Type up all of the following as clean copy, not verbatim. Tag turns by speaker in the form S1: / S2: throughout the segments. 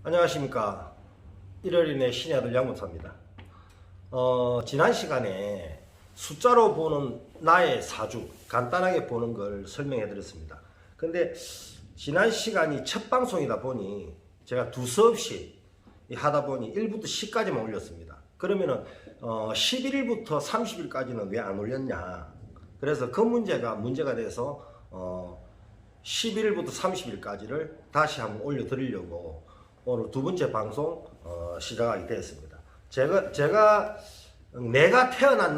S1: 안녕하십니까. 1월인의 신의 아들 양문사입니다. 지난 시간에 숫자로 보는 나의 사주 간단하게 보는 걸 설명해 드렸습니다. 근데 지난 시간이 첫 방송이다 보니 제가 두서없이 하다 보니 1부터 10까지만 올렸습니다. 그러면은 11일부터 30일까지는 왜 안 올렸냐. 그래서 그 문제가 돼서 11일부터 30일까지를 다시 한번 올려드리려고 오늘 두 번째 방송 시작하게 되었습니다. 내가 태어난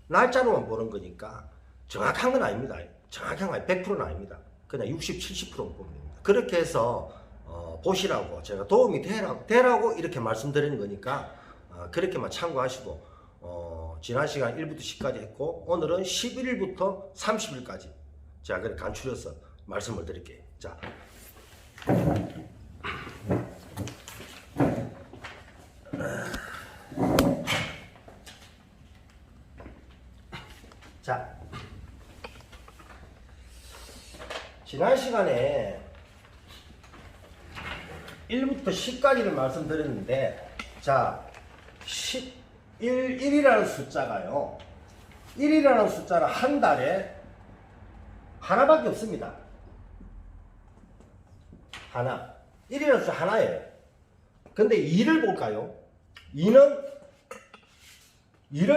S1: 날짜로만 보는 거니까 정확한 건 아닙니다. 정확한 건 100%는 아닙니다. 그냥 60, 70%는 보면 됩니다. 그렇게 해서 보시라고 제가 도움이 되라고 이렇게 말씀드리는 거니까 그렇게만 참고하시고 지난 시간 1부터 10까지 했고 오늘은 11일부터 30일까지 제가 그렇게 간추려서 말씀을 드릴게요. 자, 지난 시간에 1부터 10까지를 말씀드렸는데, 자, 1이라는 숫자가요, 1이라는 숫자는 한 달에 하나밖에 없습니다. 하나. 1이라는 숫자 하나예요. 근데 2를 볼까요? 2를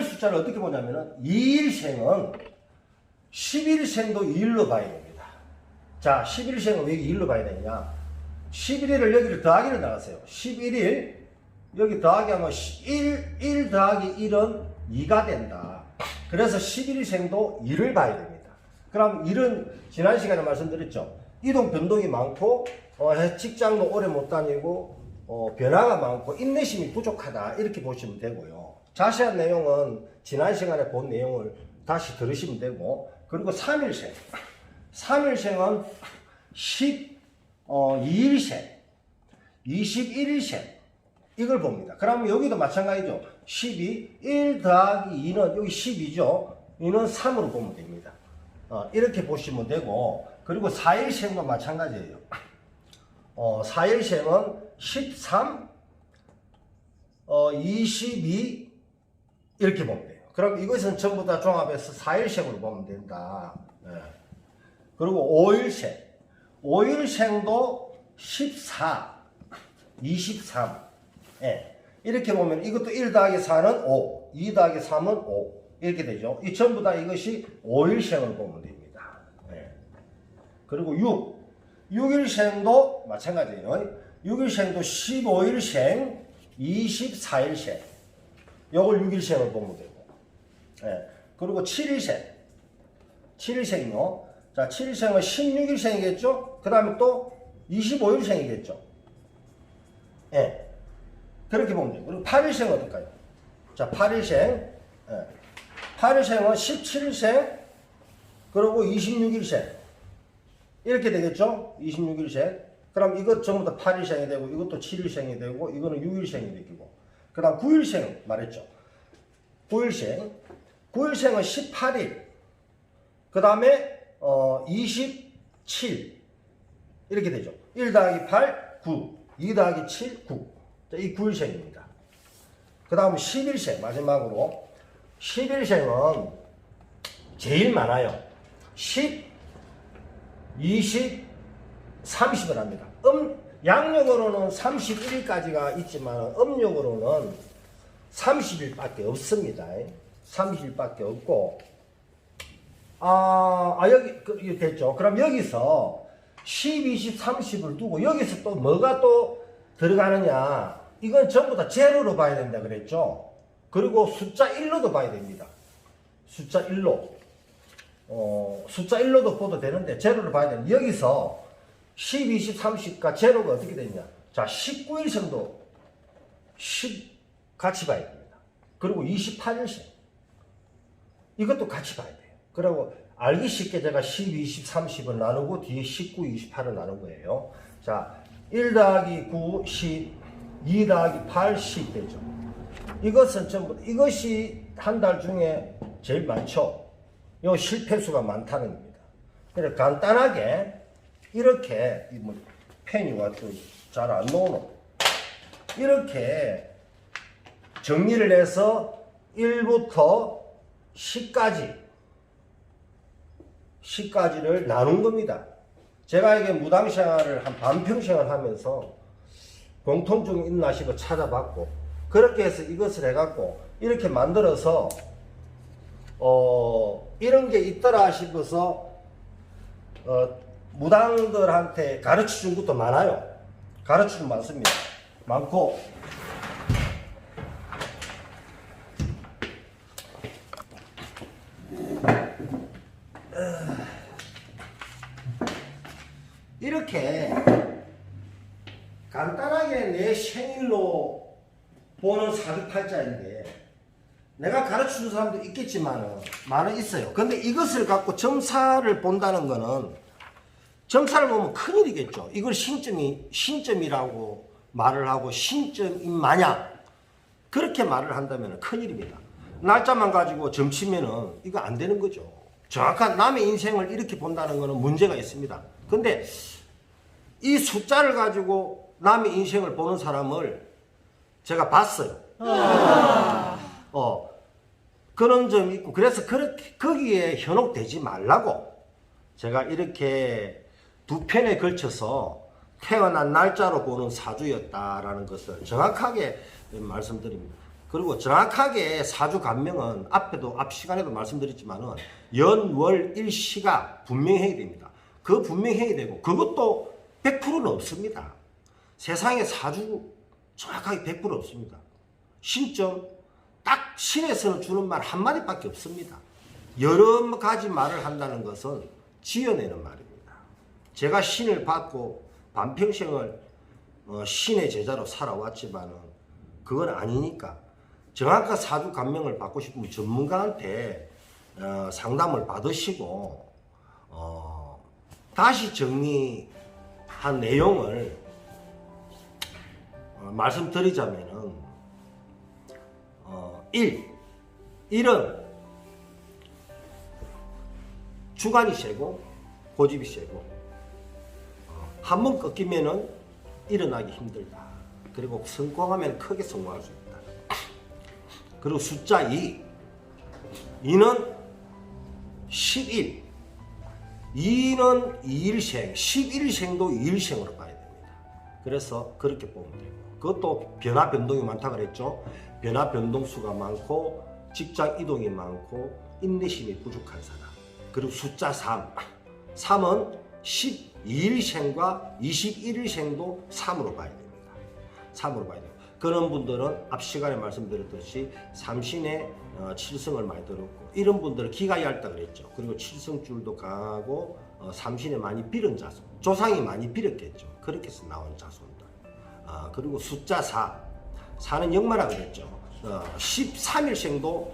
S1: 숫자를 어떻게 보냐면은 2일생은 11일생도 2일로 봐야 됩니다. 자, 11일생은 왜 2일로 봐야 되냐? 11일을 여기를 더하기를 나갔어요. 11일 여기 더하기 하면 1 더하기 1은 2가 된다. 그래서 11일생도 2를 봐야 됩니다. 그럼 1은 지난 시간에 말씀드렸죠. 이동 변동이 많고 직장도 오래 못 다니고 변화가 많고 인내심이 부족하다 이렇게 보시면 되고요. 자세한 내용은 지난 시간에 본 내용을 다시 들으시면 되고, 그리고 3일생 12일생 21일생 이걸 봅니다. 그러면 여기도 마찬가지죠. 1 더하기 2는 여기 12죠. 2는 3으로 보면 됩니다. 이렇게 보시면 되고, 그리고 4일생도 마찬가지예요. 4일생은 13, 22 이렇게 보면 돼요. 그럼 이것은 전부 다 종합해서 4일생으로 보면 된다. 네. 그리고 5일생도 14, 23. 네. 이렇게 보면 이것도 1 더하기 4는 5, 2 더하기 3은 5 이렇게 되죠. 이 전부 다 이것이 5일생을 보면 됩니다. 네. 그리고 6일생도 마찬가지예요. 6일생도 15일생, 24일생. 요걸 6일생을 보면 되고. 예. 그리고 7일생이요. 자, 7일생은 16일생이겠죠? 그 다음에 또 25일생이겠죠? 예. 그렇게 보면 돼요. 그리고 8일생은 어떨까요? 자, 8일생. 예. 8일생은 17일생, 그리고 26일생. 이렇게 되겠죠? 26일생. 그럼 이것 전부 다 8일생이 되고, 이것도 7일생이 되고, 이거는 6일생이 되고. 그 다음 9일생 말했죠. 9일생은 18일. 그 다음에 27. 이렇게 되죠. 1 더하기 8, 9. 2 더하기 7, 9. 이 9일생입니다. 그 다음 11일생 마지막으로. 11일생은 제일 많아요. 10, 20, 30을 합니다. 양력으로는 31일까지가 있지만 음력으로는 30일밖에 없습니다. 30일밖에 없고, 여기 됐죠. 그럼 여기서 10, 20, 30을 두고 여기서 또 뭐가 또 들어가느냐? 이건 전부 다 제로로 봐야 된다 그랬죠. 그리고 숫자 1로도 봐야 됩니다. 숫자 1로. 숫자 1로도 보도 되는데 제로를 봐야 되는데, 여기서 10, 20, 30과 제로가 어떻게 되냐? 자, 19일생도 10 같이 봐야 됩니다. 그리고 28일생 이것도 같이 봐야 돼요. 그리고 알기 쉽게 제가 10, 20, 30을 나누고 뒤에 19, 28을 나눈 거예요. 자, 1 더하기 9, 10, 2 더하기 8, 10 되죠. 이것은 전부 이것이 한 달 중에 제일 많죠. 요 실패수가 많다는 겁니다. 그래서 간단하게 이렇게 펜이 왔고 잘 안 나오노. 이렇게 정리를 해서 1부터 10까지를 나눈 겁니다. 제가 이게 무당생활을 한 반평생을 하면서 공통점이 있나 싶어 찾아봤고, 그렇게 해서 이것을 해갖고 이렇게 만들어서 이런 게 있더라 싶어서 무당들한테 가르쳐 준 것도 많아요. 가르쳐 준 많습니다. 많고, 이렇게 간단하게 내 생일로 보는 사주팔자인데, 내가 가르쳐 준 사람도 있겠지만 많은 있어요. 근데 이것을 갖고 점사를 본다는 거는, 점사를 보면 큰일이겠죠. 이걸 신점이라고 말을 하고 신점인 마냥 그렇게 말을 한다면 큰일입니다. 날짜만 가지고 점치면은 이거 안 되는 거죠. 정확한 남의 인생을 이렇게 본다는 거는 문제가 있습니다. 근데 이 숫자를 가지고 남의 인생을 보는 사람을 제가 봤어요. 그런 점이 있고, 그래서 그렇게 거기에 현혹되지 말라고 제가 이렇게 두 편에 걸쳐서 태어난 날짜로 보는 사주였다라는 것을 정확하게 말씀드립니다. 그리고 정확하게 사주 간명은 앞 시간에도 말씀드렸지만은 연, 월, 일, 시가 분명해야 됩니다. 그 분명해야 되고, 그것도 100%는 없습니다. 세상에 사주 정확하게 100% 없습니다. 신점, 딱 신에서는 주는 말 한마디밖에 없습니다. 여러 가지 말을 한다는 것은 지어내는 말입니다. 제가 신을 받고 반평생을 신의 제자로 살아왔지만은 그건 아니니까, 정확한 사주 감명을 받고 싶으면 전문가한테 상담을 받으시고 다시 정리한 내용을 말씀드리자면은 1은 주관이 세고 고집이 세고, 한번 꺾이면은 일어나기 힘들다. 그리고 성공하면 크게 성공할 수 있다. 그리고 숫자 2는 11, 2는 2일생, 11일생도 2일생으로 봐야 됩니다. 그래서 그렇게 보면 되고, 그것도 변화 변동이 많다 그랬죠. 변화 변동수가 많고 직장 이동이 많고 인내심이 부족한 사람. 그리고 숫자 3은 12일생과 21일생도 3으로 봐야 됩니다. 3으로 봐야 돼요. 그런 분들은 앞 시간에 말씀드렸듯이 삼신의 칠성을 많이 들었고, 이런 분들은 기가 얇다 그랬죠. 그리고 칠성줄도 강하고 삼신에 많이 빌은 자손, 조상이 많이 빌었겠죠. 그렇게 해서 나온 자손들. 그리고 숫자 4는 역마라 그랬죠. 13일생도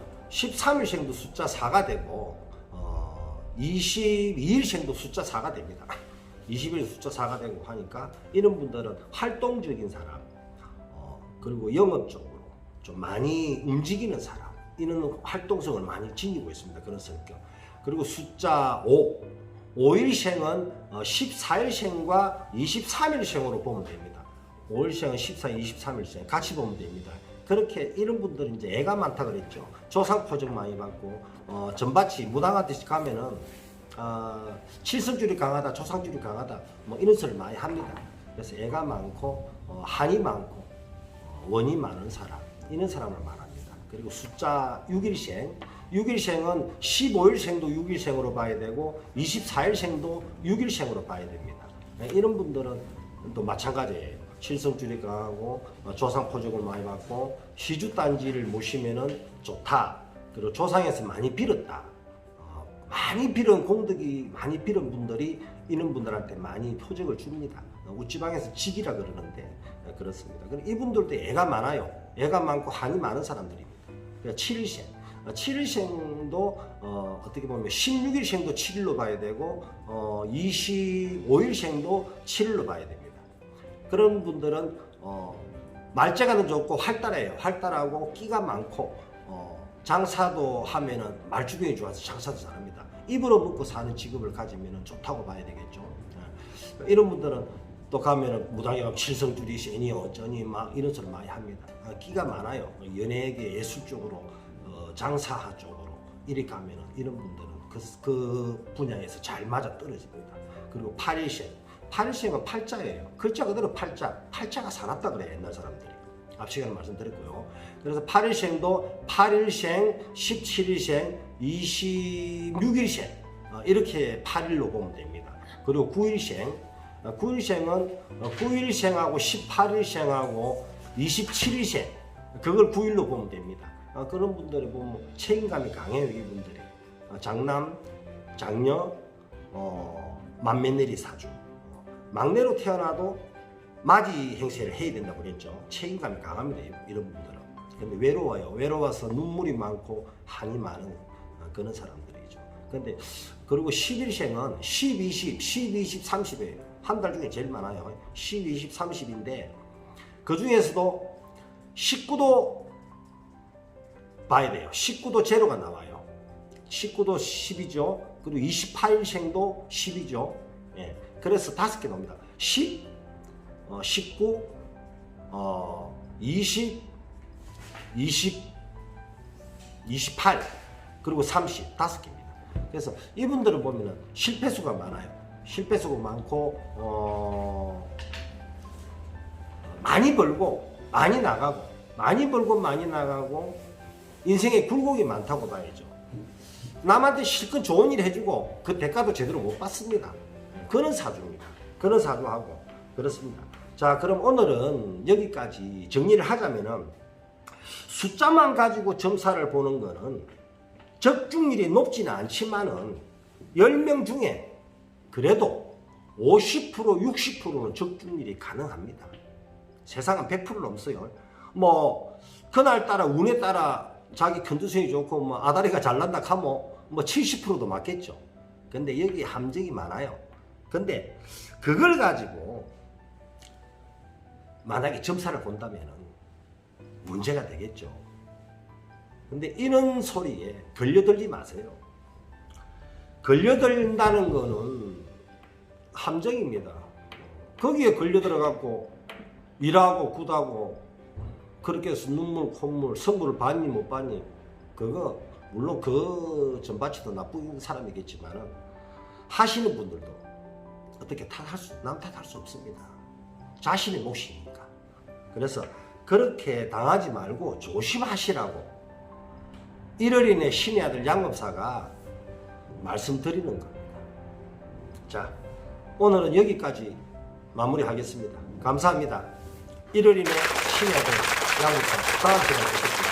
S1: 숫자 4가 되고 22일생도 숫자 4가 됩니다. 20일 숫자 4가 되고 하니까 이런 분들은 활동적인 사람, 그리고 영업적으로 좀 많이 움직이는 사람, 이런 활동성을 많이 지니고 있습니다. 그런 성격. 그리고 숫자 5일생은 14일생과 23일생으로 보면 됩니다. 5일생은 14일, 23일생 같이 보면 됩니다. 그렇게 이런 분들은 이제 애가 많다 그랬죠. 조상 표적 많이 받고, 전밭이 무당한테 가면은 칠성줄이 강하다, 조상줄이 강하다, 뭐 이런 소리를 많이 합니다. 그래서 애가 많고 한이 많고 원이 많은 사람, 이런 사람을 말합니다. 그리고 숫자 6일생은 15일생도 6일생으로 봐야 되고 24일생도 6일생으로 봐야 됩니다. 이런 분들은 또 마찬가지예요. 칠성줄이 강하고 조상 포적을 많이 받고 시주단지를 모시면은 좋다. 그리고 조상에서 많이 빌었다. 많이 빌은 공덕이 많이 빌은 분들이 이런 분들한테 많이 포적을 줍니다. 우지방에서 직이라 그러는데 그렇습니다. 이분들도 애가 많아요. 애가 많고 한이 많은 사람들입니다. 그러니까 7일생, 7일생도 어떻게 보면 16일생도 7일로 봐야 되고 25일생도 7일로 봐야 됩니다. 그런 분들은 말재가는 좋고 활달해요. 활달하고 끼가 많고 장사도 하면은 말주변이 좋아서 장사도 잘합니다. 입으로 먹고 사는 직업을 가지면 좋다고 봐야 되겠죠. 이런 분들은 또 가면은 무당이 가면 칠성줄이 세니 어쩌니 막 이런 소리 많이 합니다. 끼가 많아요. 연예계 예술 쪽으로 장사하 쪽으로 이렇게 가면은 이런 분들은 그 분야에서 잘 맞아 떨어집니다. 그리고 8일생은 팔자예요. 글자 그대로 팔자가 사납다 그래 옛날 사람들이. 앞 시간에 말씀드렸고요. 그래서 8일생도 8일생, 17일생, 26일생 이렇게 8일로 보면 됩니다. 그리고 9일생은 9일생하고 18일생하고 27일생 그걸 9일로 보면 됩니다. 그런 분들이 보면 책임감이 강해요. 이분들이 장남, 장녀, 맏며느리 사주 막내로 태어나도 맞이 행세를 해야 된다고 그랬죠. 책임감이 강합니다. 이런 분들은. 근데 외로워요. 외로워서 눈물이 많고 한이 많은 그런 사람들이죠. 근데 그리고 11생은 10, 20, 10, 20, 30이에요. 한 달 중에 제일 많아요. 10, 20, 30인데 그 중에서도 19도 봐야 돼요. 19도 제로가 나와요. 19도 10이죠. 그리고 28일생도 10이죠. 예. 그래서 5개 나옵니다. 10, 19, 20, 28, 그리고 30, 5개입니다. 그래서 이분들을 보면은 실패수가 많아요. 실패수가 많고, 많이 벌고, 많이 나가고, 많이 벌고, 많이 나가고, 인생에 굴곡이 많다고 봐야죠. 남한테 실컷 좋은 일 해주고, 그 대가도 제대로 못 받습니다. 그런 사주입니다. 그런 사주하고, 그렇습니다. 자, 그럼 오늘은 여기까지 정리를 하자면은 숫자만 가지고 점사를 보는 거는 적중률이 높지는 않지만은 10명 중에 그래도 50%, 60%는 적중률이 가능합니다. 세상은 100%는 없어요. 뭐 그날따라 운에 따라 자기 견두성이 좋고 뭐 아다리가 잘난다 하면 뭐 70%도 맞겠죠. 근데 여기 함정이 많아요. 근데 그걸 가지고 만약에 점사를 본다면 문제가 되겠죠. 근데 이런 소리에 걸려들지 마세요. 걸려든다는 거는 함정입니다. 거기에 걸려들어갖고 일하고 굿하고 그렇게 해서 눈물 콧물 선물을 받니 못 받니 그거 물론 그 전바치도 나쁜 사람이겠지만 하시는 분들도 어떻게 남 탓할 수 없습니다. 자신의 몫이니까. 그래서 그렇게 당하지 말고 조심하시라고 1월인의 신의 아들 양법사가 말씀드리는 겁니다. 자, 오늘은 여기까지 마무리하겠습니다. 감사합니다. 1월인의 신의 아들 양법사 다음 시간에 뵙겠습니다.